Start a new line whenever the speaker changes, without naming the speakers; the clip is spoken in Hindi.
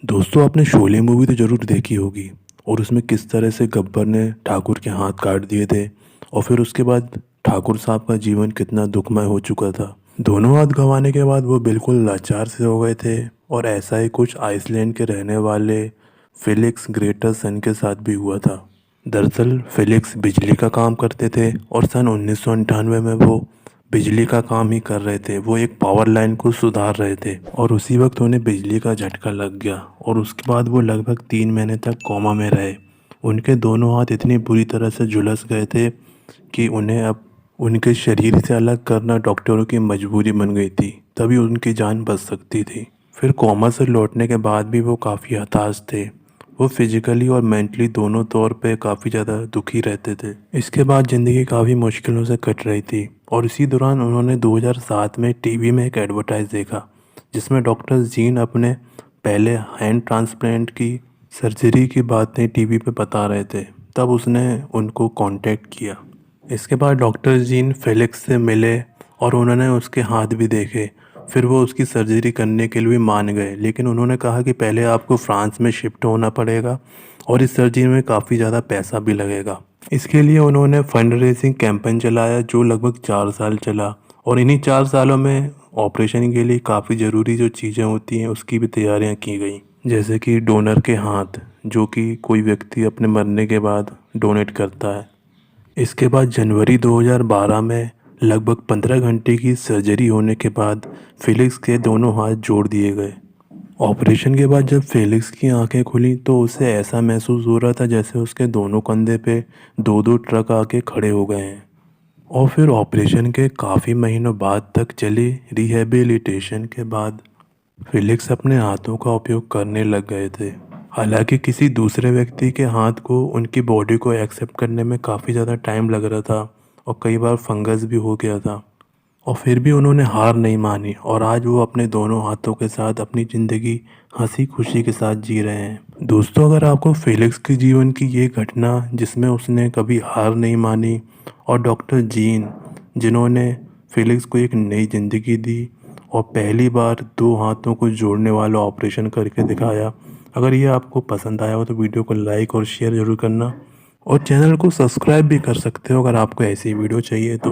दोस्तों आपने शोले मूवी तो ज़रूर देखी होगी। और उसमें किस तरह से गब्बर ने ठाकुर के हाथ काट दिए थे और फिर उसके बाद ठाकुर साहब का जीवन कितना दुखमय हो चुका था। दोनों हाथ गंवाने के बाद वो बिल्कुल लाचार से हो गए थे और ऐसा ही कुछ आइसलैंड के रहने वाले फेलिक्स ग्रेटरसन के साथ भी हुआ था। दरअसल फेलिक्स बिजली का काम करते थे और सन 1998 में वो बिजली का काम ही कर रहे थे। वो एक पावर लाइन को सुधार रहे थे और उसी वक्त उन्हें बिजली का झटका लग गया और उसके बाद वो लगभग 3 महीने तक कोमा में रहे। उनके दोनों हाथ इतनी बुरी तरह से झुलस गए थे कि उन्हें अब उनके शरीर से अलग करना डॉक्टरों की मजबूरी बन गई थी, तभी उनकी जान बच सकती थी। फिर कोमा से लौटने के बाद भी वो काफ़ी हताश थे। वो फिजिकली और मेंटली दोनों तौर पे काफ़ी ज़्यादा दुखी रहते थे। इसके बाद ज़िंदगी काफ़ी मुश्किलों से कट रही थी और इसी दौरान उन्होंने 2007 में टीवी में एक एडवर्टाइज देखा जिसमें डॉक्टर जीन अपने पहले हैंड ट्रांसप्लांट की सर्जरी की बातें टीवी पे बता रहे थे। तब उसने उनको कांटेक्ट किया। इसके बाद डॉक्टर जीन फेलिक्स से मिले और उन्होंने उसके हाथ भी देखे। फिर वो उसकी सर्जरी करने के लिए भी मान गए, लेकिन उन्होंने कहा कि पहले आपको फ्रांस में शिफ्ट होना पड़ेगा और इस सर्जरी में काफ़ी ज़्यादा पैसा भी लगेगा। इसके लिए उन्होंने फंड रेजिंग कैंपेन चलाया जो लगभग 4 साल चला और इन्हीं 4 सालों में ऑपरेशन के लिए काफ़ी ज़रूरी जो चीज़ें होती हैं उसकी भी तैयारियां की गई, जैसे कि डोनर के हाथ जो कि कोई व्यक्ति अपने मरने के बाद डोनेट करता है। इसके बाद जनवरी 2012 में लगभग 15 घंटे की सर्जरी होने के बाद फेलिक्स के दोनों हाथ जोड़ दिए गए। ऑपरेशन के बाद जब फेलिक्स की आंखें खुली तो उसे ऐसा महसूस हो रहा था जैसे उसके दोनों कंधे पे दो दो ट्रक आके खड़े हो गए हैं। और फिर ऑपरेशन के काफ़ी महीनों बाद तक चली रिहेबिलिटेशन के बाद फेलिक्स अपने हाथों का उपयोग करने लग गए थे। हालांकि किसी दूसरे व्यक्ति के हाथ को उनकी बॉडी को एक्सेप्ट करने में काफ़ी ज़्यादा टाइम लग रहा था और कई बार फंगस भी हो गया था, और फिर भी उन्होंने हार नहीं मानी और आज वो अपने दोनों हाथों के साथ अपनी ज़िंदगी हंसी खुशी के साथ जी रहे हैं। दोस्तों अगर आपको फेलिक्स के जीवन की ये घटना जिसमें उसने कभी हार नहीं मानी और डॉक्टर जीन जिन्होंने फेलिक्स को एक नई ज़िंदगी दी और पहली बार दो हाथों को जोड़ने वाला ऑपरेशन करके दिखाया, अगर ये आपको पसंद आया हो तो वीडियो को लाइक और शेयर ज़रूर करना और चैनल को सब्सक्राइब भी कर सकते हो अगर आपको ऐसी वीडियो चाहिए तो।